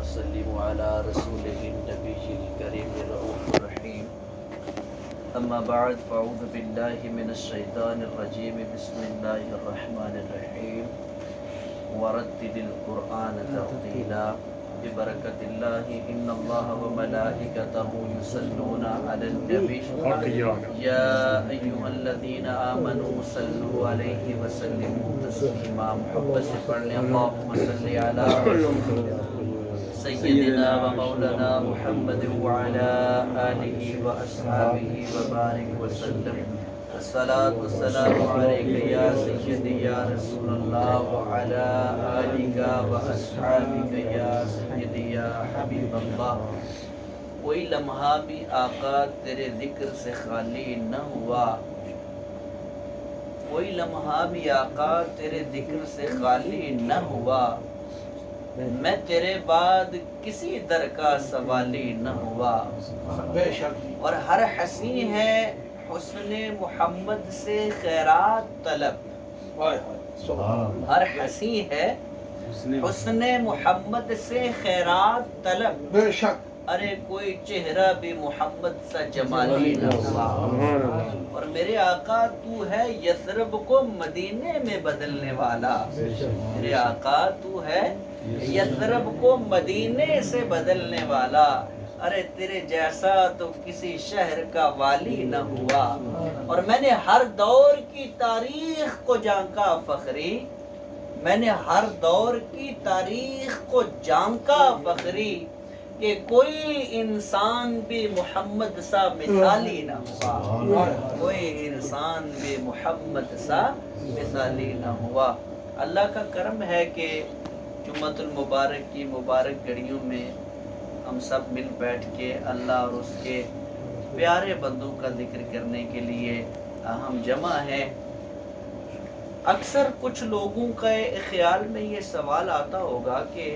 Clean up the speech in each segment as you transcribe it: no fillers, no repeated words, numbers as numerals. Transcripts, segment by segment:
وسلموا على رسوله النبي الكريم الرؤوف الرحيم أما بعد فأعوذ بالله من الشيطان الرجيم بسم الله الرحمن الرحيم ورتل القرآن ترتيلا ببركة الله إن الله وملائكته يصلون على النبي يا أيها الذين آمنوا صلوا عليه وسلموا تسليما محبت سے پڑھ لیں اللهم صل على سيدنا ومولانا محمد وعلى آله وأصحابه وبارك وسلم الصلاة والسلام عليك يا سيدي يا رسول الله وعلى آلك وأصحابك يا سيدي يا حبيب الله. کوئی لمحہ بھی آقا تیرے ذکر سے خالی نہ ہوا، کوئی لمحہ بھی آقا تیرے ذکر سے خالی نہ ہوا، میں تیرے بعد کسی در کا سوالی نہ ہوا. اور ہر حسین ہے حسن محمد سے خیرات طلب، ہر حسین ہے حسن محمد سے خیرات طلب، بے شک ارے کوئی چہرہ بھی محمد سا جمالی نہ ہوا. اور میرے آقا تو ہے یثرب کو مدینے میں بدلنے والا، میرے آقا تو ہے یثرب کو مدینے سے بدلنے والا، ارے تیرے جیسا تو کسی شہر کا والی نہ ہوا. اور میں نے ہر دور کی تاریخ کو جانکا فخری، میں نے ہر دور کی تاریخ کو جانکا فخری کہ کوئی انسان بھی محمد سا مثالی نہ ہوا، کوئی انسان بھی محمد سا مثالی نہ ہوا. اللہ کا کرم ہے کہ جمعۃ المبارک کی مبارک گھڑیوں میں ہم سب مل بیٹھ کے اللہ اور اس کے پیارے بندوں کا ذکر کرنے کے لیے ہم جمع ہیں. اکثر کچھ لوگوں کا خیال میں یہ سوال آتا ہوگا کہ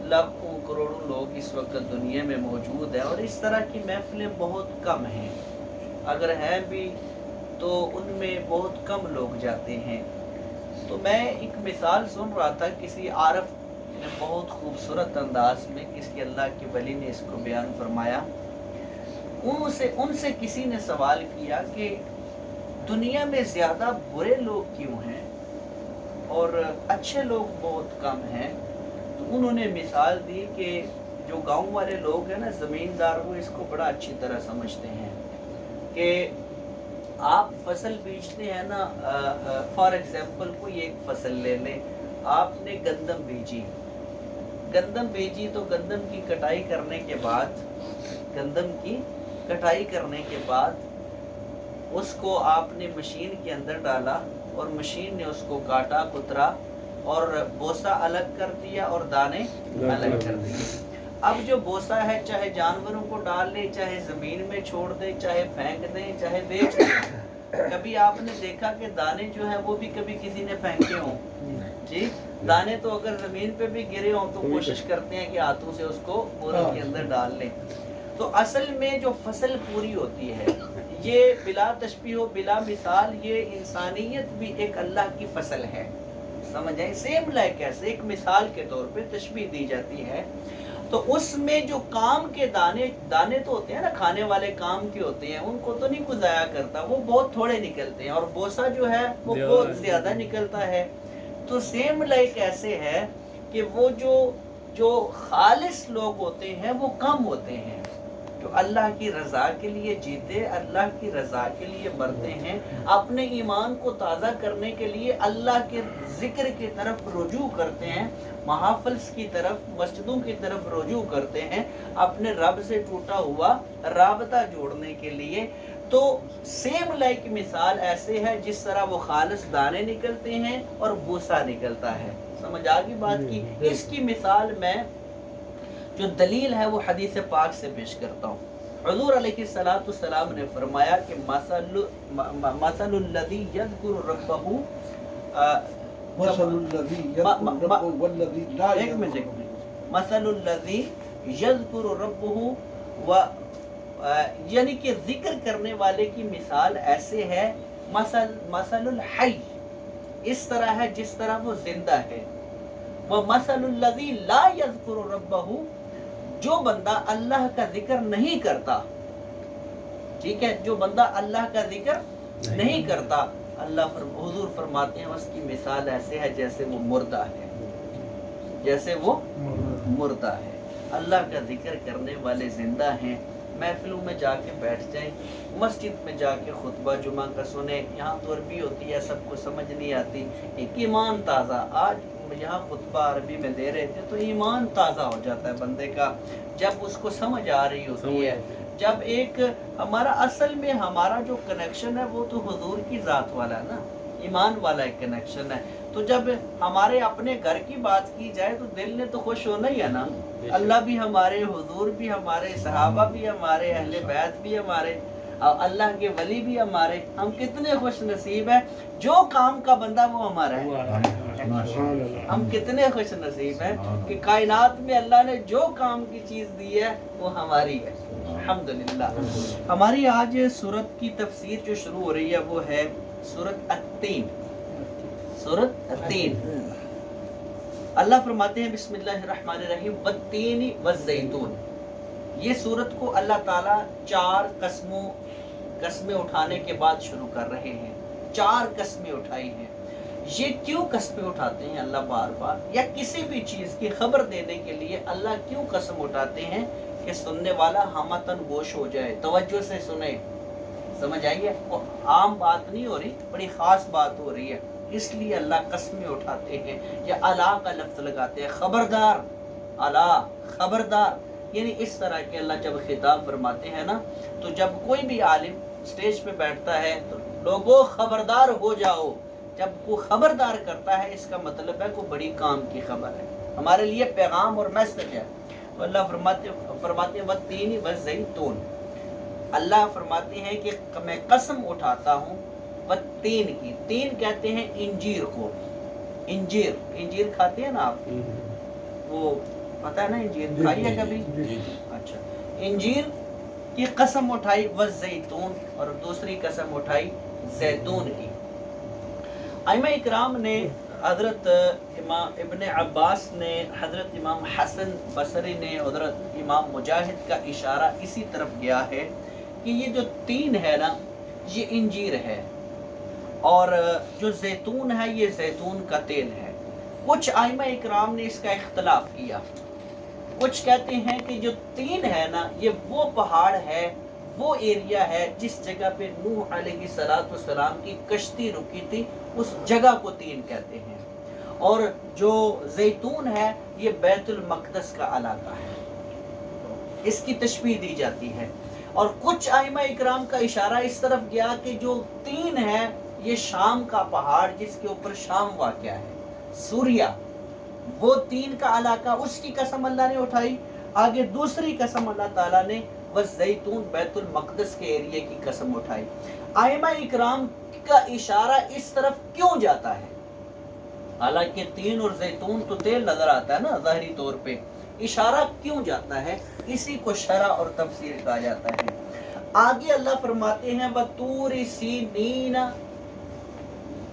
لاکھوں کروڑوں لوگ اس وقت دنیا میں موجود ہیں اور اس طرح کی محفلیں بہت کم ہیں، اگر ہیں بھی تو ان میں بہت کم لوگ جاتے ہیں. تو میں ایک مثال سن رہا تھا، کسی عارف نے بہت خوبصورت انداز میں کسی اللہ کے ولی نے اس کو بیان فرمایا. ان سے کسی نے سوال کیا کہ دنیا میں زیادہ برے لوگ کیوں ہیں اور اچھے لوگ بہت کم ہیں؟ تو انہوں نے مثال دی کہ جو گاؤں والے لوگ ہیں نا، زمیندار، وہ اس کو بڑا اچھی طرح سمجھتے ہیں کہ آپ فصل بیجتے ہیں نا، فار ایگزامپل کوئی ایک فصل لے لیں، آپ نے گندم بیجی تو گندم کی کٹائی کرنے کے بعد اس کو آپ نے مشین کے اندر ڈالا اور مشین نے اس کو کاٹا کترا اور بوسا الگ کر دیا اور دانے الگ کر دیے. اب جو بوسا ہے چاہے جانوروں کو ڈال لیں، چاہے زمین میں چھوڑ دیں، چاہے پھینک دیں، چاہے بیچ دیں. کبھی آپ نے دیکھا کہ دانے جو ہیں وہ بھی کبھی کسی نے پھینکے ہوں؟ جی، دانے تو اگر زمین پہ بھی گرے ہوں تو کوشش کرتے ہیں کہ ہاتھوں سے اس کو بورے کے اندر ڈال لیں. تو اصل میں جو فصل پوری ہوتی ہے، یہ بلا تشبیہ و بلا مثال، یہ انسانیت بھی ایک اللہ کی فصل ہے. سمجھ آئے؟ سیم لائک ایسے ایک مثال کے طور پہ تشبیہ دی جاتی ہے. تو اس میں جو کام کے دانے تو ہوتے ہیں نا، کھانے والے کام کے ہوتے ہیں، ان کو تو نہیں کوئی ضائع کرتا، وہ بہت تھوڑے نکلتے ہیں، اور بوسا جو ہے وہ بہت زیادہ نکلتا ہے. تو سیم لائک ایسے ہے کہ وہ جو خالص لوگ ہوتے ہیں وہ کم ہوتے ہیں، جو اللہ کی رضا کے لیے جیتے، اللہ کی رضا کے لیے مرتے ہیں، اپنے ایمان کو تازہ کرنے کے لیے اللہ کے ذکر کی طرف رجوع کرتے ہیں، محافظ کی طرف، مسجدوں کی طرف رجوع کرتے ہیں، اپنے رب سے ٹوٹا ہوا رابطہ جوڑنے کے لیے. تو سیم لائک مثال ایسے ہے جس طرح وہ خالص دانے نکلتے ہیں اور بوسا نکلتا ہے. سمجھ آگی بات کی؟ اس کی مثال میں جو دلیل ہے وہ حدیث پاک سے پیش کرتا ہوں. حضور علیہ السلام نے فرمایا کہ مثل الذی یذکر ربہ مثل الذی یذکر ربہ یعنی کہ ذکر کرنے والے کی مثال ایسے ہے، مثل الحی، اس طرح ہے جس طرح وہ زندہ ہے. وَمَثَلُ الَّذِي لَا يَذْكُرُ رَبَّهُ، جو بندہ اللہ کا ذکر نہیں کرتا، ٹھیک ہے، جو بندہ اللہ کا ذکر نہیں کرتا، حضور فرماتے ہیں اس کی مثال ایسے ہے جیسے وہ مردہ ہے، جیسے وہ مردہ ہے۔ اللہ کا ذکر کرنے والے زندہ ہیں، محفلوں میں جا کے بیٹھ جائیں، مسجد میں جا کے خطبہ جمعہ کا سنیں، یہاں تو عربی ہوتی ہے، سب کو سمجھ نہیں آتی، ایک ایمان تازہ، آج یہاں خطبہ عربی میں دے رہے تھے تو ایمان تازہ ہو جاتا ہے بندے کا جب اس کو سمجھ آ رہی ہوتی ہے، جب ایک ہمارا اصل میں ہمارا جو کنیکشن ہے وہ تو حضور کی ذات والا ہے نا، ایمان والا ایک کنیکشن ہے، تو جب ہمارے اپنے گھر کی بات کی جائے تو دل نے تو خوش ہونا ہی ہے نا، اللہ بھی ہمارے، حضور بھی ہمارے، صحابہ بھی ہمارے، اہل بیت بھی ہمارے، اللہ کے ولی بھی ہمارے، ہم کتنے خوش نصیب ہیں، جو کام کا بندہ وہ ہمارا ہے، ہم کتنے خوش نصیب ہیں کہ کائنات میں اللہ نے جو کام کی چیز دی ہے وہ ہماری ہے، الحمدللہ۔ ہماری آج سورت کی تفسیر جو شروع ہو رہی ہے وہ ہے سورت التین، سورت التین۔ اللہ فرماتے ہیں بسم اللہ الرحمن الرحیم والتین والزیتون، یہ سورت کو اللہ تعالیٰ 4 قسمیں اٹھانے کے بعد شروع کر رہے ہیں، 4 قسمیں اٹھائی ہیں۔ یہ کیوں قسمیں اٹھاتے ہیں اللہ بار بار، یا کسی بھی چیز کی خبر دینے کے لیے اللہ کیوں قسم اٹھاتے ہیں کہ سننے والا ہمتن گوش ہو جائے، توجہ سے سنے، سمجھ آئیے، وہ عام بات نہیں ہو رہی، بڑی خاص بات ہو رہی ہے، اس لیے اللہ قسمیں اٹھاتے ہیں یا اللہ کا لفظ لگاتے ہیں، خبردار، اللہ خبردار، یعنی اس طرح کے اللہ جب خطاب فرماتے ہیں نا، تو جب کوئی بھی عالم سٹیج پہ بیٹھتا ہے تو لوگوں خبردار ہو جاؤ، جب وہ خبردار کرتا ہے اس کا مطلب ہے کوئی بڑی کام کی خبر ہے، ہمارے لیے پیغام اور میسج ہے۔ تو اللہ فرماتے ہیں والتین والزیتون، اللہ فرماتے ہیں کہ میں قسم اٹھاتا ہوں والتین کی، تین کہتے ہیں انجیر کو، انجیر کھاتے ہیں نا آپ، وہ پتہ ہے نا انجیر کھائی ہے کبھی؟ اچھا، انجیر کی قسم اٹھائی، والزیتون، اور دوسری قسم اٹھائی زیتون کی۔ ائمہ اکرام نے، حضرت امام ابن عباس نے، حضرت امام حسن بصری نے، حضرت امام مجاہد کا اشارہ اسی طرف گیا ہے کہ یہ جو تین ہے نا یہ انجیر ہے، اور جو زیتون ہے یہ زیتون کا تیل ہے۔ کچھ ائمہ اکرام نے اس کا اختلاف کیا، کچھ کہتے ہیں کہ جو تین ہے نا یہ وہ پہاڑ ہے، وہ ایریا ہے جس جگہ پہ نوح علیہ السلام کی کشتی رکی تھی، اس جگہ کو تین کہتے ہیں، اور جو زیتون ہے یہ بیت المقدس کا علاقہ ہے، اس کی تشبیہ دی جاتی ہے۔ اور کچھ ائمہ اکرام کا اشارہ اس طرف گیا کہ جو تین ہے یہ شام کا پہاڑ جس کے اوپر شام واقع ہے، سوریا، وہ تین کا علاقہ، اس کی قسم اللہ نے اٹھائی۔ آگے دوسری قسم اللہ تعالیٰ نے والزیتون، بیت المقدس کے ایریے کی قسم اٹھائی۔ ائمہ اکرام کا اشارہ اس طرف کیوں جاتا ہے؟ حالانکہ تین اور زیتون تو تیل نظر آتا ہے نا ظاہری طور پہ، اشارہ کیوں جاتا ہے؟ اسی کو شرح اور تفسیر کہا جاتا ہے۔ آگے اللہ فرماتے ہیں وَطُورِ سِینِینَ،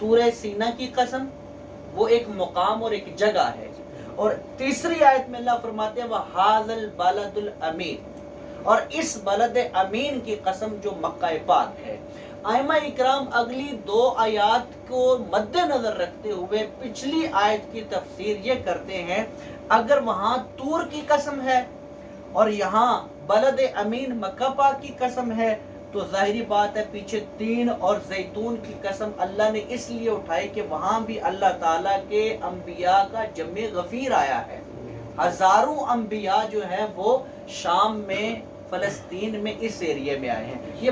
طور سینا کی قسم، وہ ایک مقام اور ایک جگہ ہے، اور تیسری آیت میں اللہ فرماتے ہیں وَهَذَا الْبَلَدُ الْأَمِينَ، اور اس بلد امین کی قسم جو مکہ پاک ہے۔ ائمہ اکرام اگلی 2 آیات کو مد نظر رکھتے ہوئے پچھلی آیت کی تفسیر یہ کرتے ہیں، اگر وہاں طور کی قسم ہے اور یہاں بلد امین مکہ پاک کی قسم ہے تو ظاہری بات ہے پیچھے تین اور زیتون کی قسم اللہ نے اس لیے اٹھائی کہ وہاں بھی اللہ تعالیٰ کے انبیاء کا جمع غفیر آیا ہے، ہزاروں انبیاء جو ہیں وہ شام میں، فلسطین میں، اس ایریے میں آئے ہیں۔ یہ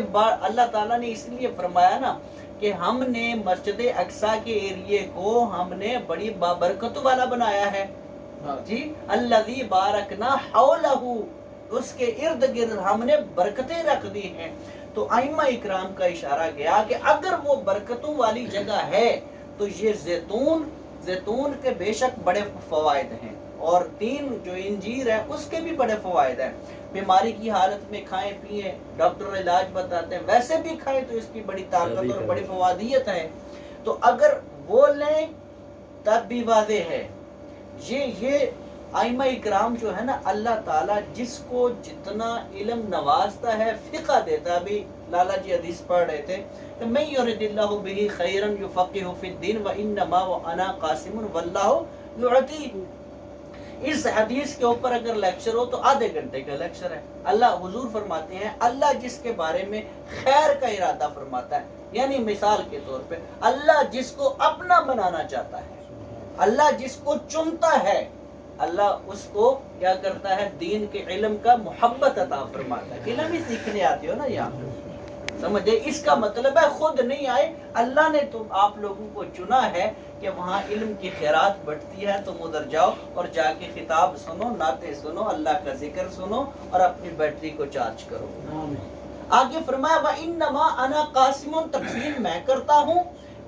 اللہ تعالیٰ نے اس لیے فرمایا نا کہ ہم نے مسجد اقصیٰ کے ایریے کو ہم نے بڑی بابرکت والا بنایا ہے، جی، الذی بارکنا حولہ، اس کے ارد گرد ہم نے برکتیں رکھ دی ہیں۔ تو ائمہ اکرام کا اشارہ گیا کہ اگر وہ برکتوں والی جگہ ہے تو یہ زیتون کے بے شک بڑے فوائد ہیں، اور تین جو انجیر ہے اس کے بھی بڑے فوائد ہیں، بیماری کی حالت میں کھائیں پیئیں، ڈاکٹر علاج بتاتے ہیں، ویسے بھی کھائیں تو اس کی بڑی طاقت اور بڑی فوادیت ہے۔ تو اگر وہ لیں تب بھی واضح ہے، یہ آئمہ اکرام جو ہے نا، اللہ تعالیٰ جس کو جتنا علم نوازتا ہے، فقہ دیتا ہے. ابھی لالا جی حدیث پڑھ رہے تھے کہ میں یرید اللہ بہ خیرا یفقہہ فی الدین وانما وانا قاسم واللہ یعطی. اس حدیث کے اوپر اگر لیکچر ہو تو آدھے گھنٹے کا لیکچر ہے. اللہ حضور فرماتے ہیں اللہ جس کے بارے میں خیر کا ارادہ فرماتا ہے، یعنی مثال کے طور پہ اللہ جس کو اپنا بنانا چاہتا ہے، اللہ جس کو چنتا ہے، اللہ اس کو کیا کرتا ہے؟ دین کے علم کا محبت عطا فرماتا ہے. علم ہی سیکھنے آتے ہو نا یہاں، سمجھے؟ اس کا مطلب ہے خود نہیں آئے، اللہ نے تم آپ لوگوں کو چنا ہے کہ وہاں علم کی خیرات بڑھتی ہے، تم ادھر جاؤ اور جا کے خطاب سنو، نعتیں سنو، اللہ کا ذکر سنو اور اپنی بیٹری کو چارج کرو. آگے فرمایا وَإِنَّمَا أَنَا قَاسِمٌ، تقسیم میں کرتا ہوں،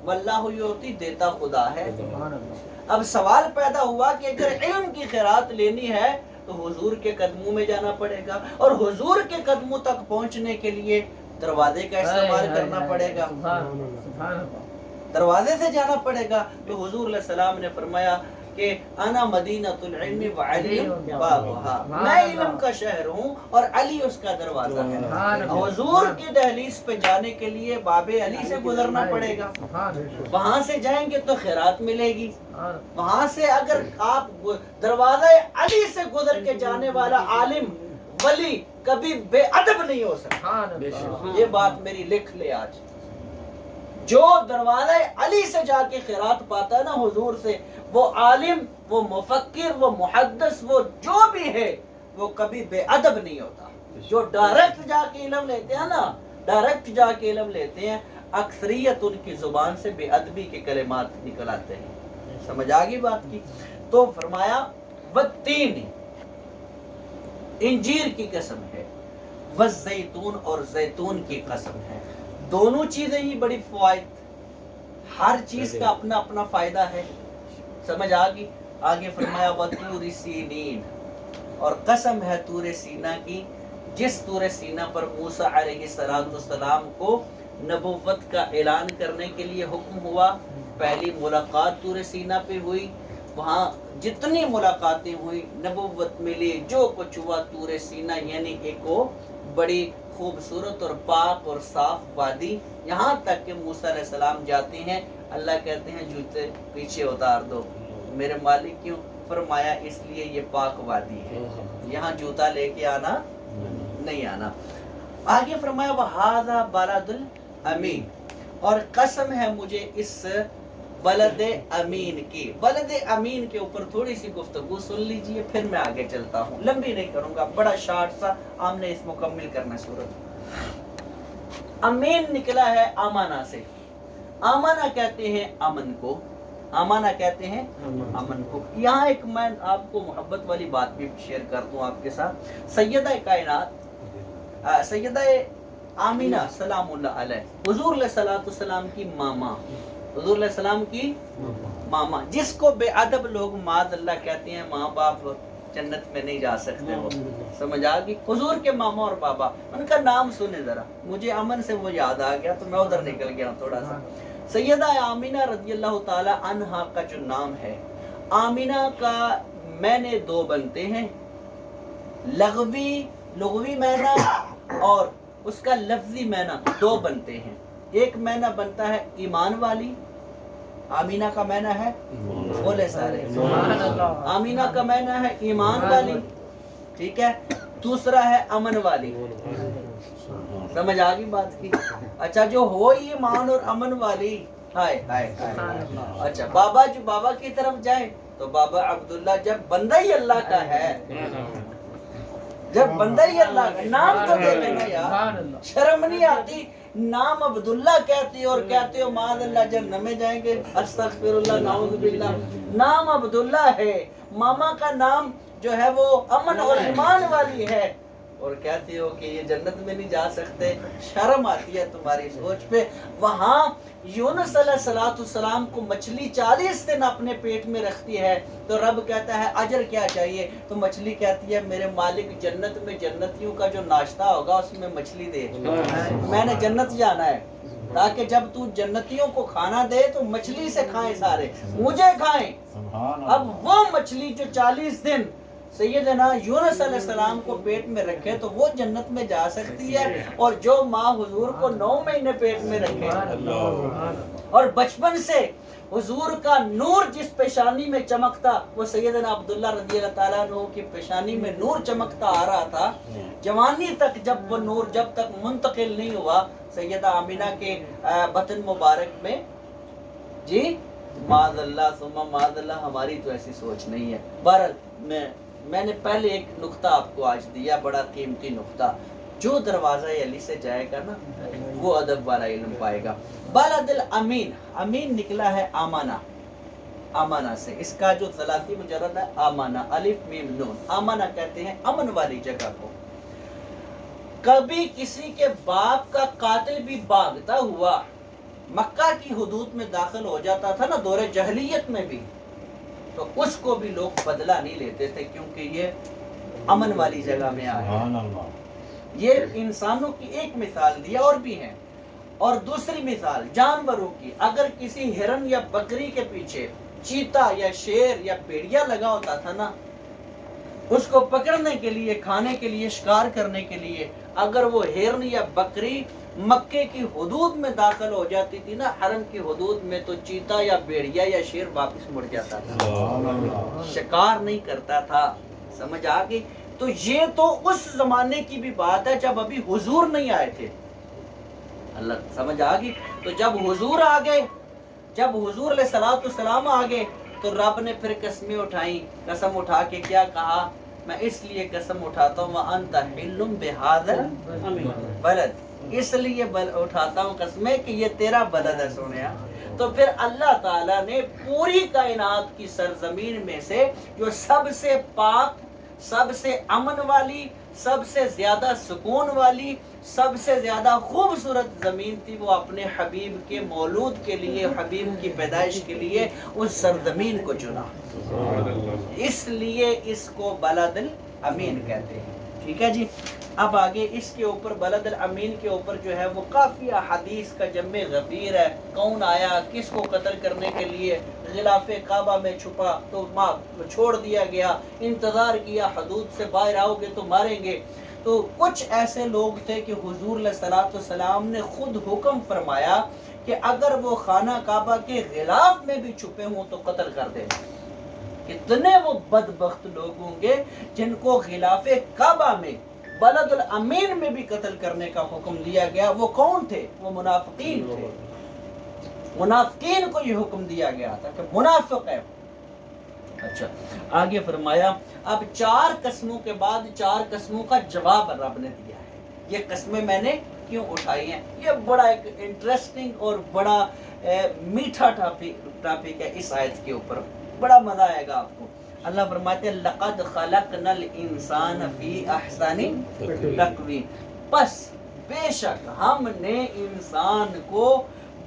واللہ یعطی، دیتا خدا ہے. اب سوال پیدا ہوا کہ اگر علم کی خیرات لینی ہے تو حضور کے قدموں میں جانا پڑے گا، اور حضور کے قدموں تک پہنچنے کے لیے دروازے کا استعمال کرنا پڑے گا، دروازے سے جانا پڑے گا. تو حضور علیہ السلام نے فرمایا کہ انا مدینۃ العلم وعلی بابها، میں علم کا شہر ہوں اور علی اس کا دروازہ ہے. حضور کی دہلیز پہ جانے کے لیے باب علی سے گزرنا پڑے گا، وہاں سے جائیں گے تو خیرات ملے گی. وہاں سے اگر آپ دروازہ علی سے گزر کے جانے والا عالم ولی کبھی بے ادب نہیں ہو سکتا. یہ بات میری لکھ لے آج. جو دروازہ علی سے جا کے خیرات پاتا ہے نا حضور سے، وہ عالم، وہ مفکر، وہ محدث، وہ جو بھی ہے، وہ کبھی بے ادب نہیں ہوتا. جو ڈائریکٹ جا کے علم لیتے ہیں نا، ڈائریکٹ جا کے علم لیتے ہیں، اکثریت ان کی زبان سے بے ادبی کے کلمات نکل آتے ہیں. سمجھ آ گئی بات کی؟ تو فرمایا والتین، انجیر کی قسم ہے، والزیتون، اور زیتون کی قسم ہے. دونوں چیزیں ہی بڑی فوائد، ہر چیز کا اپنا اپنا فائدہ ہے. سمجھ آگی؟ آگے فرمایا وَطُورِ سِینِین، اور قسم ہے طور سینا کی، جس طور سینا پر موسیٰ علیہ السلام کو نبوت کا اعلان کرنے کے لیے حکم ہوا. پہلی ملاقات طور سینا پہ ہوئی، وہاں جتنی ملاقاتیں ہوئی، نبوت ملی، جو کچھ ہوا طور سینا، یعنی ایک وہ بڑی خوبصورت اور پاک اور صاف وادی. یہاں تک کہ موسیٰ علیہ السلام جاتے ہیں، اللہ کہتے ہیں جوتے پیچھے اتار دو. میرے مالک کیوں؟ فرمایا اس لیے یہ پاک وادی ہے، یہاں جوتا لے کے آنا نہیں آنا. آگے فرمایا وَهَذَا بَلَدُ الْأَمِينَ، اور قسم ہے مجھے اس بلد امین کی. بلد امین کے اوپر تھوڑی سی گفتگو سن لیجئے، پھر میں آگے چلتا ہوں، لمبی نہیں کروں گا، بڑا شارٹ سا ہم نے اس مکمل کرنا صورت. امین نکلا ہے آمانہ سے. آمانہ کہتے ہیں امن کو، آمانہ کہتے ہیں امن کو. یہاں ایک میں آپ کو محبت والی بات بھی شیئر کر دوں آپ کے ساتھ. سیدہ کائنات سیدہ آمینہ سلام اللہ علیہ، حضور علیہ السلام کی ماما، حضور علیہ السلام کی ماما، جس کو بے ادب لوگ معاذ اللہ کہتے ہیں ماں باپ جنت میں نہیں جا سکتے. وہ سمجھ آ گئی؟ حضور کے ماما اور بابا، ان کا نام سنے ذرا، مجھے امن سے وہ یاد آ گیا تو میں ادھر نکل گیا تھوڑا سا. سیدہ آمینہ رضی اللہ تعالی عنہا کا جو نام ہے، آمینہ کا معنی دو بنتے ہیں، لغوی معنی اور اس کا لفظی معنی دو بنتے ہیں. ایک معنی بنتا ہے ایمان والی، آمینہ کا معنی ہے، بولے سارے، آمینہ کا معنی ہے ایمان والی، ٹھیک ہے. دوسرا ہے امن والی. سمجھ آ گئی بات کی؟ اچھا جو ہو ایمان اور امن والی، ہائے ہائے ہائے. اچھا بابا، جو بابا کی طرف جائے تو بابا عبداللہ، جب بندہ ہی اللہ کا ہے، جب بندہ ہی اللہ کا نام تو دے دینا یار، شرم نہیں آتی؟ نام عبداللہ کہتے اور کہتے ہو معاذ اللہ جہنم میں جائیں گے، استغفر اللہ نعوذ باللہ. نام عبداللہ ہے، ماما کا نام جو ہے وہ امن اور ایمان والی ہے، اور کہتے ہو کہ یہ جنت میں نہیں جا سکتے. شرم آتی ہے تمہاری سوچ پہ. وہاں یونس علیہ السلام کو مچھلی 40 دن اپنے پیٹ میں رکھتی ہے تو رب کہتا ہے اجر کیا چاہیے؟ تو مچھلی کہتی ہے میرے مالک جنت میں جنتیوں کا جو ناشتہ ہوگا اس میں مچھلی دے، میں نے جنت جانا ہے. تاکہ جب تو جنتیوں کو کھانا دے تو مچھلی سے کھائیں سارے، مجھے کھائیں۔ اب وہ مچھلی جو 40 دن سیدنا یونس علیہ السلام کو پیٹ میں رکھے تو وہ جنت میں جا سکتی ہے، اور جو ماں حضور کو 9 مہینے پیٹ میں رکھے اور بچپن سے حضور کا نور جس پیشانی میں چمکتا، وہ سیدنا عبداللہ رضی اللہ تعالیٰ عنہ کی پیشانی میں نور چمکتا آ رہا تھا، جوانی تک جب وہ نور جب تک منتقل نہیں ہوا سیدہ آمینہ کے بطن مبارک میں، جی معاذ اللہ ثم معاذ اللہ، ہماری تو ایسی سوچ نہیں ہے۔ بہرحال میں نے پہلے ایک نقطہ آپ کو آج دیا، بڑا قیمتی نقطہ، جو دروازہ علی سے جائے گا نا وہ ادب والا علم پائے گا۔ بلد الامین، امین نکلا ہے آمانہ، آمانہ سے، اس کا جو ثلاثی مجرد ہے آمانہ، الف میم نون، آمانہ کہتے ہیں امن والی جگہ کو۔ کبھی کسی کے باپ کا قاتل بھی بھاگتا ہوا مکہ کی حدود میں داخل ہو جاتا تھا نا دور جہلیت میں بھی، تو اس کو بھی لوگ بدلہ نہیں لیتے تھے، کیونکہ یہ امن والی جگہ میں آیا۔ یہ انسانوں کی ایک مثال دی، اور بھی ہیں۔ اور دوسری مثال جانوروں کی، اگر کسی ہرن یا بکری کے پیچھے چیتا یا شیر یا بھیڑیا لگا ہوتا تھا نا، اس کو پکڑنے کے لیے، کھانے کے لیے، شکار کرنے کے لیے، اگر وہ ہرن یا بکری مکے کی حدود میں داخل ہو جاتی تھی نا، حرم کی حدود میں، تو چیتا یا بھیڑیا یا شیر واپس مڑ جاتا تھا، شکار نہیں کرتا تھا۔ سمجھ آ گئی؟ تو یہ تو اس زمانے کی بھی بات ہے جب ابھی حضور نہیں آئے تھے، اللہ سمجھ آ گئی؟ تو جب حضور آ گئے، جب حضور علیہ السلام آ گئے، تو رب نے پھر قسمیں اٹھائیں، قسم اٹھا کے کیا کہا؟ میں اس لیے قسم اٹھاتا ہوں وَأَنْتَ حِلٌّ بِهَذَا الْبَلَدِ، اس لیے اٹھاتا ہوں قسمیں کہ یہ تیرا بلد ہے سونیا۔ تو پھر اللہ تعالیٰ نے پوری کائنات کی سرزمین میں سے جو سب سے پاک، سب سے امن والی، سب سے زیادہ سکون والی، سب سے زیادہ خوبصورت زمین تھی، وہ اپنے حبیب کے مولود کے لیے، حبیب کی پیدائش کے لیے اس سرزمین کو چنا، اس لیے اس کو بلد الامین کہتے ہیں۔ ٹھیک ہے جی؟ اب آگے اس کے اوپر بلد الامین کے اوپر جو ہے وہ کافی احادیث کا جمع غفیر ہے۔ کون آیا کس کو قتل کرنے کے لیے، غلاف کعبہ میں چھپا تو چھوڑ دیا گیا، انتظار کیا حدود سے باہر آؤ گے تو ماریں گے۔ تو کچھ ایسے لوگ تھے کہ حضور علیہ السلام نے خود حکم فرمایا کہ اگر وہ خانہ کعبہ کے غلاف میں بھی چھپے ہوں تو قتل کر دیں۔ کتنے وہ بدبخت لوگ ہوں گے جن کو غلاف کعبہ میں، بلد الامین میں بھی قتل کرنے کا حکم دیا گیا۔ وہ کون تھے؟ وہ منافقین تھے۔ منافقین کو یہ حکم دیا گیا تھا کہ منافق ہے۔ اچھا آگے فرمایا، اب 4 قسموں کے بعد 4 قسموں کا جواب رب نے دیا ہے۔ یہ قسمیں میں نے کیوں اٹھائی ہیں؟ یہ بڑا ایک انٹرسٹنگ اور بڑا میٹھا ٹاپک ہے اس آیت کے اوپر، بڑا مزہ آئے گا آپ کو۔ اللہ فرماتے ہیں لَقَدْ خَلَقْنَا الْإِنسَانَ فِي أَحْسَنِ تَقْوِيمٍ، پس بے شک ہم نے انسان کو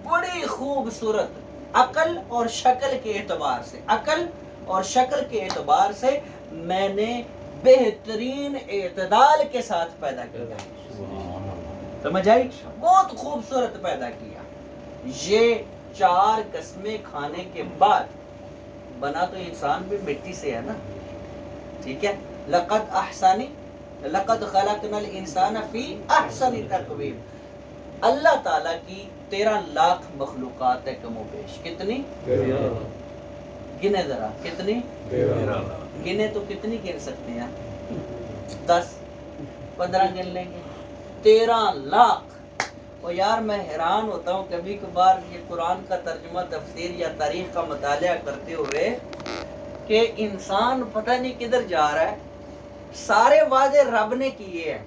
بڑی خوبصورت عقل اور شکل کے اعتبار سے، عقل اور شکل کے اعتبار سے میں نے بہترین اعتدال کے ساتھ پیدا کیا۔ سمجھ آئی؟ بہت خوبصورت پیدا کیا۔ یہ 4 قسمیں کھانے کے بعد بنا تو انسان بھی مٹی سے ہے نا، ٹھیک ہے؟ لقد خلقنا الانسان فی احسن تقویم، اللہ تعالیٰ کی 13 لاکھ مخلوقات ہے کم و بیش۔ کتنی؟ گنے ذرا، کتنی؟ گنے تو کتنی گن سکتے ہیں؟ 10 15 گن لیں گے، 13 لاکھ۔ اور یار میں حیران ہوتا ہوں کبھی کبھار یہ قرآن کا ترجمہ، تفسیر یا تاریخ کا مطالعہ کرتے ہوئے کہ انسان پتہ نہیں کدھر جا رہا ہے۔ سارے وعدے رب نے کیے ہیں،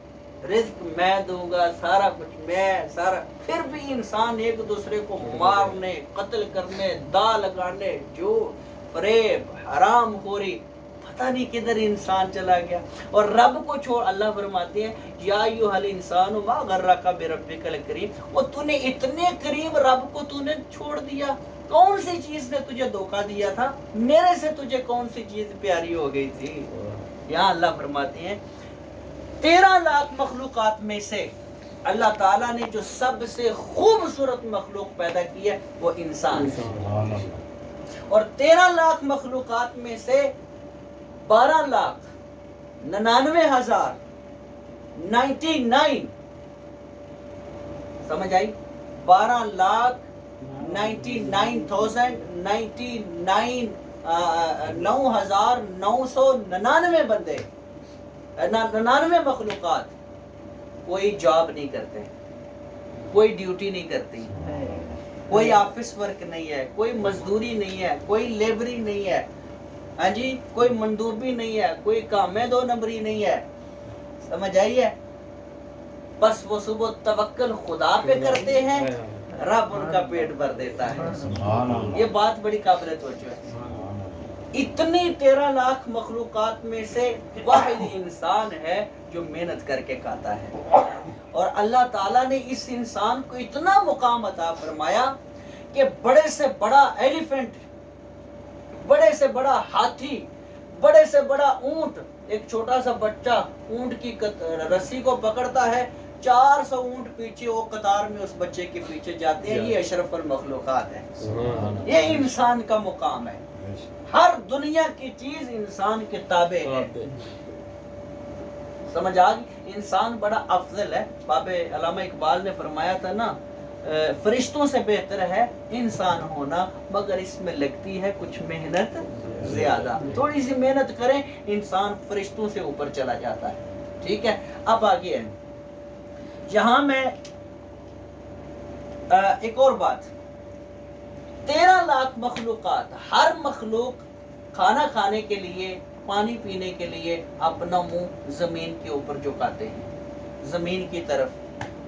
رزق میں دوں گا، سارا کچھ میں، سارا، پھر بھی انسان ایک دوسرے کو مارنے، قتل کرنے، دا لگانے، جھوٹ، فریب، حرام خوری، پتہ نہیں کدھر انسان چلا گیا۔ اور رب کو چھوڑ، اللہ فرماتے ہیں یا ایھا الانسان ما غرک بربک الکریم، اور تو نے اتنے کریم رب کو تو نے چھوڑ دیا۔ کون سی چیز نے تجھے دھوکہ دیا تھا؟ میرے سے تجھے کون سی چیز پیاری ہو گئی تھی؟ یہاں اللہ فرماتے ہیں 13 لاکھ مخلوقات میں سے اللہ تعالیٰ نے جو سب سے خوبصورت مخلوق پیدا کی ہے وہ انسان ہے، اور 13 لاکھ مخلوقات میں سے 12,99,099 سمجھ آئی؟ 12,99,099 9,999 بندے، 99 مخلوقات کوئی جاب نہیں کرتے، کوئی ڈیوٹی نہیں کرتی، کوئی آفس ورک نہیں ہے، کوئی مزدوری نہیں ہے، کوئی لیبری نہیں ہے، ہاں جی، کوئی مندوبی نہیں ہے، کوئی کام 2 نمبری نہیں ہے، سمجھ آئی ہے؟ بس وہ صبح توکل خدا پہ کرتے ہیں، رب ان کا پیٹ بھر دیتا ہے۔ یہ بات بڑی قابل توجہ ہے۔ اتنی 13 لاکھ مخلوقات میں سے واحد انسان ہے جو محنت کر کے کھاتا ہے، اور اللہ تعالیٰ نے اس انسان کو اتنا مقام عطا فرمایا کہ بڑے سے بڑا ایلیفنٹ، بڑے سے بڑا ہاتھی، بڑے سے بڑا اونٹ، ایک چھوٹا سا بچہ اونٹ کی رسی کو پکڑتا ہے، 400 اونٹ پیچھے وہ قطار میں اس بچے کے پیچھے جاتے ہیں۔ یہ اشرف المخلوقات ہے، یہ انسان کا مقام ہے۔ ہر دنیا کی چیز انسان کے تابع ہے، سمجھ آ گئی؟ انسان بڑا افضل ہے۔ باب علامہ اقبال نے فرمایا تھا نا، فرشتوں سے بہتر ہے انسان ہونا، مگر اس میں لگتی ہے کچھ محنت زیادہ۔ تھوڑی سی محنت کریں انسان فرشتوں سے اوپر چلا جاتا ہے۔ ٹھیک ہے، اب آگے ہے یہاں میں ایک اور بات، 13 لاکھ مخلوقات، ہر مخلوق کھانا کھانے کے لیے، پانی پینے کے لیے اپنا منہ زمین کے اوپر جھکاتے ہیں، زمین کی طرف۔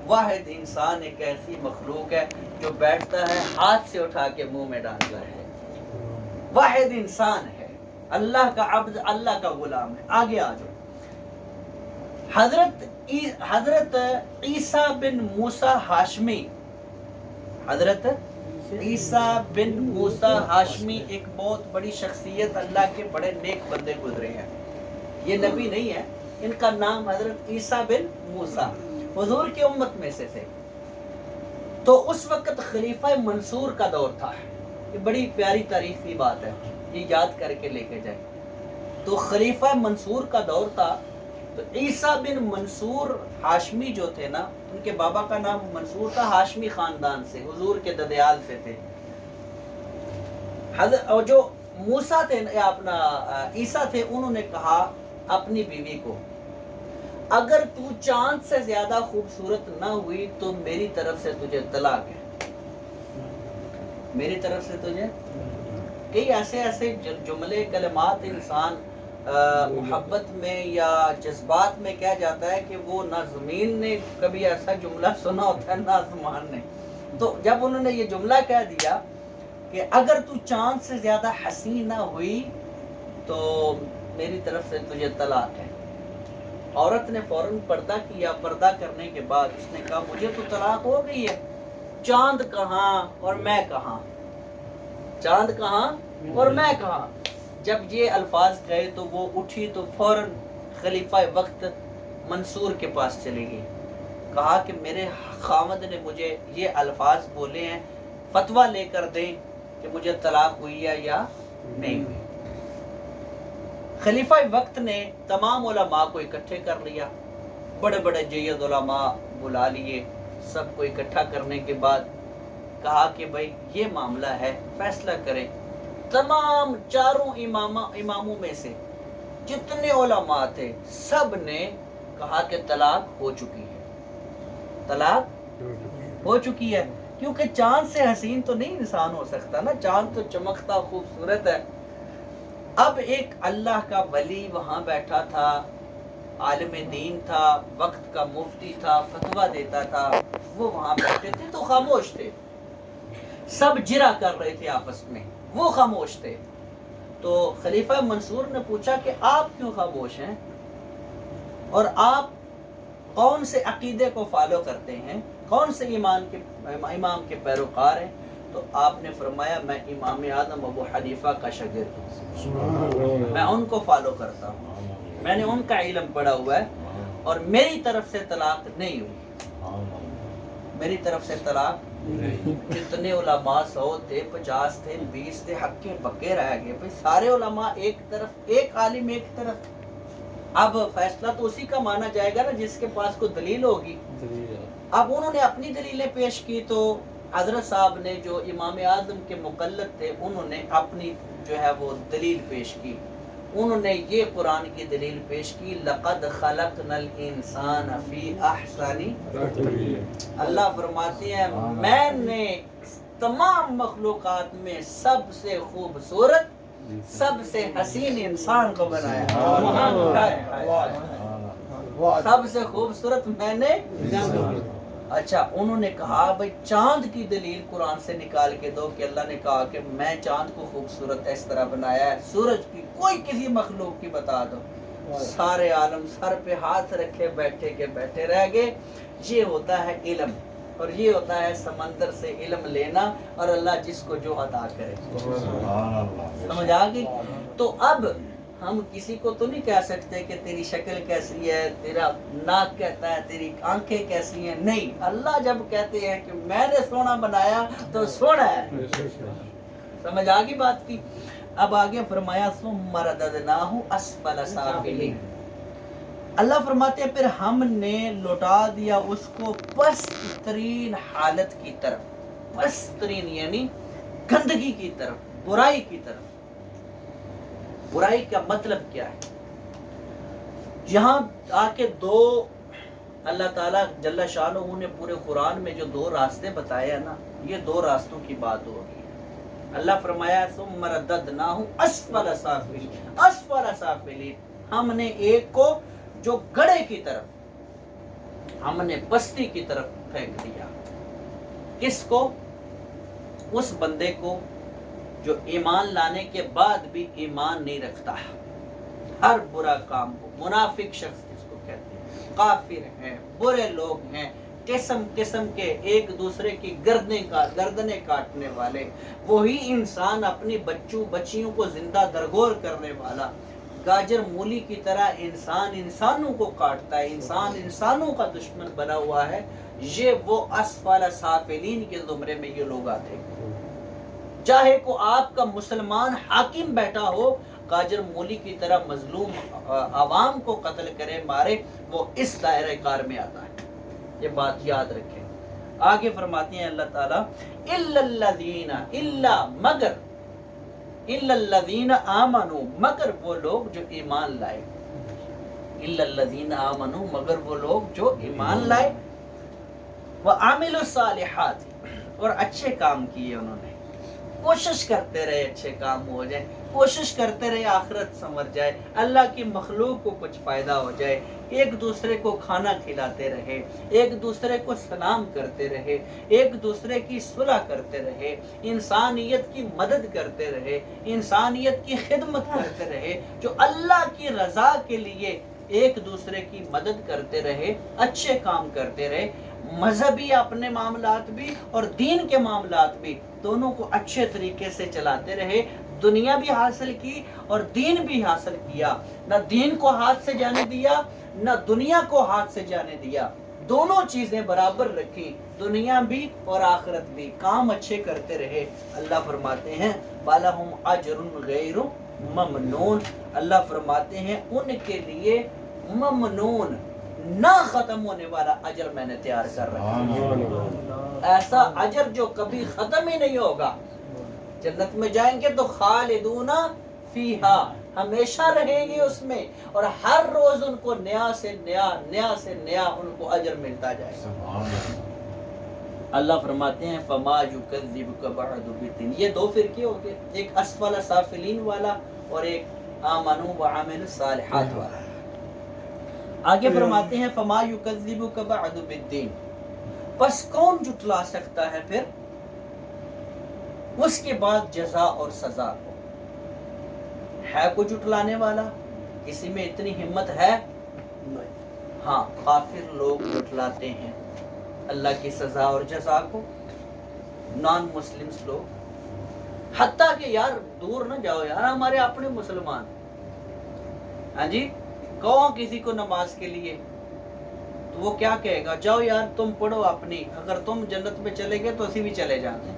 واحد انسان ایک ایسی مخلوق ہے جو بیٹھتا ہے ہاتھ سے اٹھا کے منہ میں ڈالتا ہے، واحد انسان ہے، اللہ کا عبد، اللہ کا غلام ہے۔ آگے آ جاؤ، حضرت عیسیٰ بن موسیٰ ہاشمی، حضرت عیسیٰ بن موسیٰ ہاشمی ایک بہت بڑی شخصیت، اللہ کے بڑے نیک بندے گزرے ہیں، یہ نبی نہیں ہے، ان کا نام حضرت عیسیٰ بن موسیٰ، حضور کی امت میں سے تھے۔ تو اس وقت خلیفہ منصور کا دور تھا، یہ بڑی پیاری تاریخی بات ہے، یہ یاد کر کے لے کے جائیں۔ تو خلیفہ منصور کا دور تھا، تو عیسیٰ بن منصور ہاشمی جو تھے نا، ان کے بابا کا نام منصور تھا، ہاشمی خاندان سے، حضور کے ددیال سے تھے۔ اور جو موسیٰ تھے، اپنا عیسیٰ تھے، انہوں نے کہا اپنی بیوی کو، اگر تو چاند سے زیادہ خوبصورت نہ ہوئی تو میری طرف سے تجھے طلاق ہے، میری طرف سے تجھے۔ کئی ایسے جملے کلمات انسان محبت میں یا جذبات میں کہہ جاتا ہے کہ وہ نہ زمین نے کبھی ایسا جملہ سنا ہوتا ہے نہ آسمان نے۔ تو جب انہوں نے یہ جملہ کہہ دیا کہ اگر تو چاند سے زیادہ حسین نہ ہوئی تو میری طرف سے تجھے طلاق ہے، عورت نے فوراً پردہ کیا، پردہ کرنے کے بعد اس نے کہا مجھے تو طلاق ہو گئی ہے، چاند کہاں اور میں کہاں، چاند کہاں اور میں کہاں۔ جب یہ الفاظ کہے تو وہ اٹھی تو فوراً خلیفہ وقت منصور کے پاس چلی گئی، کہا کہ میرے خاوند نے مجھے یہ الفاظ بولے ہیں، فتویٰ لے کر دیں کہ مجھے طلاق ہوئی ہے یا نہیں ہوئی۔ خلیفہ وقت نے تمام علماء کو اکٹھے کر لیا، بڑے بڑے جید علماء بلا لیے، سب کو اکٹھا کرنے کے بعد کہا کہ بھائی یہ معاملہ ہے، فیصلہ کریں۔ تمام چاروں اماموں میں سے جتنے علماء تھے سب نے کہا کہ طلاق ہو چکی ہے، طلاق ہو چکی ہے، کیونکہ چاند سے حسین تو نہیں انسان ہو سکتا نا، چاند تو چمکتا خوبصورت ہے۔ اب ایک اللہ کا ولی وہاں بیٹھا تھا، عالم دین تھا، وقت کا مفتی تھا، فتویٰ دیتا تھا، وہ وہاں بیٹھے تھے تو خاموش تھے، سب جرا کر رہے تھے آپس میں، وہ خاموش تھے۔ تو خلیفہ منصور نے پوچھا کہ آپ کیوں خاموش ہیں اور آپ کون سے عقیدے کو فالو کرتے ہیں، کون سے امام کے پیروکار ہیں؟ تو آپ نے فرمایا میں امام اعظم ابو حنیفہ کا شاگرد ہوں، میں ان کو فالو کرتا ہوں، میں نے ان کا علم پڑھا ہوا ہے اور میری طرف سے طلاق نہیں ہوئی۔ میری طرف سے طلاق جتنے علماء 100 تھے 50 تھے 20 تھے ہکے بکے رہ گئے بھائی سارے علماء ایک طرف ایک عالم ایک طرف اب فیصلہ تو اسی کا مانا جائے گا نا جس کے پاس کوئی دلیل ہوگی اب انہوں نے اپنی دلیلیں پیش کی تو حضرت صاحب نے جو امام اعظم کے مقلد تھے انہوں نے اپنی جو ہے وہ دلیل پیش کی انہوں نے یہ قرآن کی دلیل پیش کی لقد خلقنا الانسان فی احسن اللہ فرماتے ہیں میں نے تمام مخلوقات میں سب سے خوبصورت سب سے حسین انسان کو بنایا سب سے خوبصورت میں نے اچھا انہوں نے کہا بھائی چاند کی دلیل قرآن سے نکال کے دو کہ اللہ نے کہا کہ میں چاند کو خوبصورت اس طرح بنایا ہے سورج کی کوئی کسی مخلوق کی بتا دو سارے عالم سر پہ ہاتھ رکھے بیٹھے کے بیٹھے رہ گئے یہ ہوتا ہے علم اور یہ ہوتا ہے سمندر سے علم لینا اور اللہ جس کو جو عطا کرے سمجھ آ گئی تو اب ہم کسی کو تو نہیں کہہ سکتے کہ تیری شکل کیسی ہے تیرا ناک کہتا ہے تیری آنکھیں کیسی ہیں نہیں اللہ جب کہتے ہیں کہ میں نے سونا بنایا تو سونا ہے سمجھ آ گئی بات کی اب آگے فرمایا ثم رددناہ اسفل سافلین اللہ فرماتے ہیں پھر ہم نے لوٹا دیا اس کو پست ترین حالت کی طرف پست ترین یعنی گندگی کی طرف برائی کی طرف برائی کا مطلب کیا ہے یہاں آ کے دو اللہ تعالیٰ جل شانہ نے پورے قرآن میں جو دو راستے بتائے ہیں نا یہ دو راستوں کی بات ہوگی اللہ فرمایا ثم رددناہ اسفل سافلین اسفل سافلین ہم نے ایک کو جو گڑھے کی طرف ہم نے بستی کی طرف پھینک دیا کس کو اس بندے کو جو ایمان لانے کے بعد بھی ایمان نہیں رکھتا ہر برا کام کو منافق شخص جس کو کہتے ہیں کافر ہیں برے لوگ ہیں قسم قسم کے ایک دوسرے کی گردنیں کاٹنے والے وہی انسان اپنی بچیوں کو زندہ درگور کرنے والا گاجر مولی کی طرح انسان انسانوں کو کاٹتا ہے انسان انسانوں کا دشمن بنا ہوا ہے یہ وہ اسفل سافلین کے زمرے میں یہ لوگ آتے ہیں چاہے کو آپ کا مسلمان حاکم بیٹھا ہو گاجر مولی کی طرح مظلوم عوام کو قتل کرے مارے وہ اس دائرہ کار میں آتا ہے یہ بات یاد رکھیں آگے فرماتے ہیں اللہ تعالیٰ الا الذین الا مگر الا الذین آمنوا مگر وہ لوگ جو ایمان لائے الا الذین آمنوا مگر وہ لوگ جو ایمان لائے وعملوا الصالحات اور اچھے کام کیے انہوں نے کوشش کرتے رہے اچھے کام ہو جائے کوشش کرتے رہے آخرت سنور جائے اللہ کی مخلوق کو کچھ فائدہ ہو جائے ایک دوسرے کو کھانا کھلاتے رہے ایک دوسرے کو سلام کرتے رہے ایک دوسرے کی صلح کرتے رہے انسانیت کی مدد کرتے رہے انسانیت کی خدمت کرتے رہے جو اللہ کی رضا کے لیے ایک دوسرے کی مدد کرتے رہے اچھے کام کرتے رہے مذہبی اپنے معاملات بھی اور دین کے معاملات بھی دونوں کو اچھے طریقے سے چلاتے رہے دنیا بھی حاصل کی اور دین بھی حاصل کیا نہ دین کو ہاتھ سے جانے دیا نہ دنیا کو ہاتھ سے جانے دیا دونوں چیزیں برابر رکھی دنیا بھی اور آخرت بھی کام اچھے کرتے رہے اللہ فرماتے ہیں وَلَهُمْ أَجْرٌ غَيْرُ مَمْنُونَ اللہ فرماتے ہیں ان کے لیے ممنون نہ ختم ہونے والا اجر میں نے تیار کر رکھا ایسا اجر جو کبھی ختم ہی نہیں ہوگا جنت میں جائیں گے تو خالدون فیہا ہمیشہ رہیں گے اس میں اور ہر روز ان کو نیا سے نیا ان کو اجر ملتا جائے گا اللہ فرماتے ہیں فما یکذبک بعد بدین یہ دو فرقے ہو گئے ایک اسفل سافلین والا اور ایک آمنوا وعملوا الصالحات والا آگے فرماتے ہیں فما یکذبک بعد بالدین بس کون جھٹلا سکتا ہے پھر اس کے بعد جزا اور سزا کو ہے کوئی جھٹلانے والا کسی میں اتنی ہمت ہے ہاں کافر لوگ جھٹلاتے ہیں اللہ کی سزا اور جزا کو نان مسلمز لوگ حتیٰ کہ یار دور نہ جاؤ یار ہمارے اپنے مسلمان ہاں جی کہو کسی کو نماز کے لیے تو وہ کیا کہے گا؟ جاؤ یار تم پڑھو اپنی، اگر تم جنت میں چلے گئے تو اسی بھی چلے جاتے ہیں۔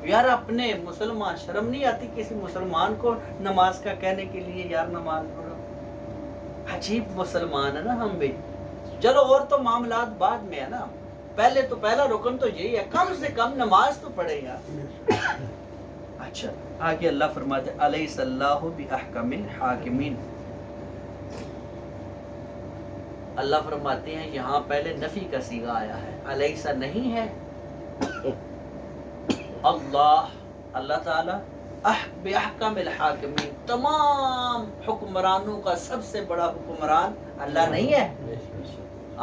یار اپنے مسلمان، شرم نہیں آتی کسی مسلمان کو نماز کا کہنے کے لیے یار نماز پڑھو؟ عجیب مسلمان ہے نا ہم بھی۔ چلو اور تو معاملات بعد میں ہے نا، پہلے تو پہلا رکن تو یہی ہے، کم سے کم نماز تو پڑھے یار۔ اچھا آگے اللہ فرماتے الیس اللہ باحکم الحاکمین۔ اللہ فرماتے ہیں یہاں پہلے نفی کا صیغہ آیا ہے، الیسا نہیں ہے اللہ تعالی باحکم الحاکمین، تمام حکمرانوں کا سب سے بڑا حکمران اللہ نہیں ہے؟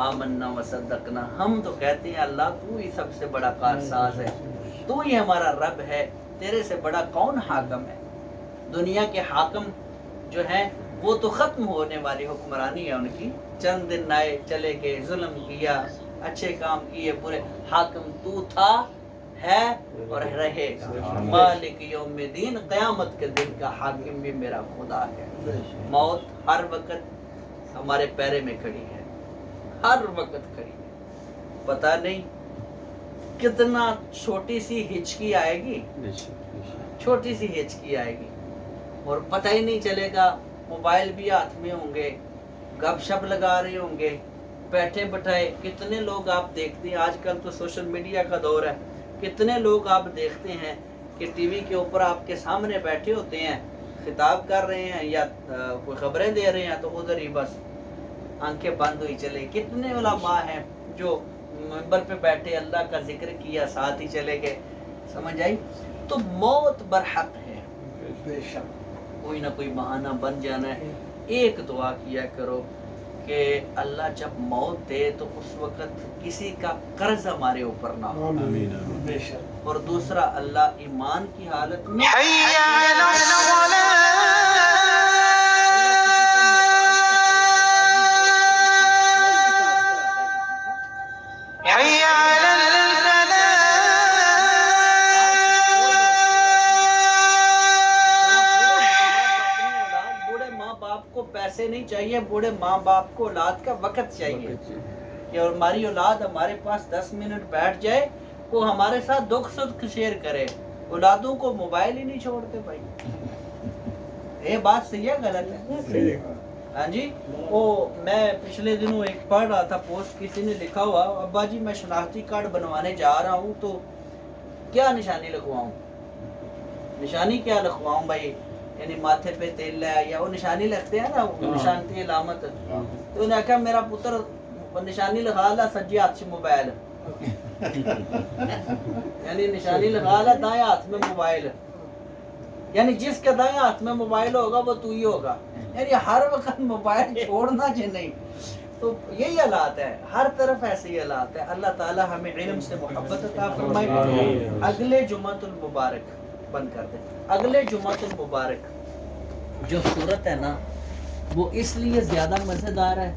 آمنا وصدقنا، ہم تو کہتے ہیں اللہ تو ہی سب سے بڑا کارساز ہے، تو ہی ہمارا رب ہے، تیرے سے بڑا کون حاکم ہے؟ دنیا کے حاکم جو ہیں وہ تو ختم ہونے والی حکمرانی ہے ان کی، چند دن آئے چلے گئے، ظلم کیا، اچھے کام کیے برے، حاکم تو تھا، ہے اور رہے گا۔ مالک یوم الدین، قیامت کے دن کا حاکم بھی میرا خدا ہے۔ موت ہر وقت ہمارے پیرے میں کھڑی ہے، ہر وقت کھڑی ہے، پتہ نہیں کتنا چھوٹی سی ہچکی آئے گی، چھوٹی سی ہچکی آئے گی اور پتہ ہی نہیں چلے گا، موبائل بھی ہاتھ میں ہوں گے، گپ شپ لگا رہے ہوں گے، بیٹھے بٹھائے۔ کتنے لوگ آپ دیکھتے ہیں آج کل تو سوشل میڈیا کا دور ہے، کتنے لوگ آپ دیکھتے ہیں کہ ٹی وی کے اوپر آپ کے سامنے بیٹھے ہوتے ہیں، خطاب کر رہے ہیں یا کوئی خبریں دے رہے ہیں تو ادھر ہی بس آنکھیں بند ہوئی چلے۔ کتنے علماء ہیں جو منبر پہ بیٹھے اللہ کا ذکر کیا ساتھ ہی چلے گئے، سمجھ آئی؟ تو موت برحق ہے، بے شک کوئی نہ کوئی بہانہ بن جانا ہے۔ ایک دعا کیا کرو کہ اللہ جب موت دے تو اس وقت کسی کا قرض ہمارے اوپر نہ ہو، بے شک۔ اور دوسرا اللہ ایمان کی حالت میں پیسے نہیں چاہیے، بوڑھے ماں باپ کو اولاد کا وقت چاہیے کہ ہماری اولاد ہمارے پاس 10 منٹ بیٹھ جائے، وہ ہمارے ساتھ دکھ سکھ شیئر کرے۔ اولادوں کو موبائل ہی نہیں چھوڑتے بھائی، یہ بات صحیح ہے غلط ہے؟ ہاں جی، وہ میں پچھلے دنوں ایک پڑھ رہا تھا پوسٹ، کسی نے لکھا ہوا ابا جی میں شناختی کارڈ بنوانے جا رہا ہوں تو کیا نشانی لگواؤں؟ نشانی کیا لگواؤں بھائی؟ یعنی ماتھے پہ تیل ہے یا وہ نشانی لگتے ہیں نا، نشانتی علامت، تو انہیں کہا میرا پتر نشانی لگا لا سجی ہاتھ سے موبائل، یعنی نشانی لگا لا دائیں ہاتھ میں موبائل، یعنی جس کا دائیں ہاتھ میں موبائل ہوگا وہ تو ہی ہوگا، یعنی ہر وقت موبائل چھوڑنا چاہیے نہیں۔ تو یہی حالات ہے، ہر طرف ایسے ہی حالات ہے۔ اللہ تعالی ہمیں علم سے محبت عطا فرمائے۔ اگلے جمعۃ المبارک بند کر دیں، اگلے جمعۃ المبارک جو صورت ہے نا وہ اس لیے زیادہ مزیدار ہے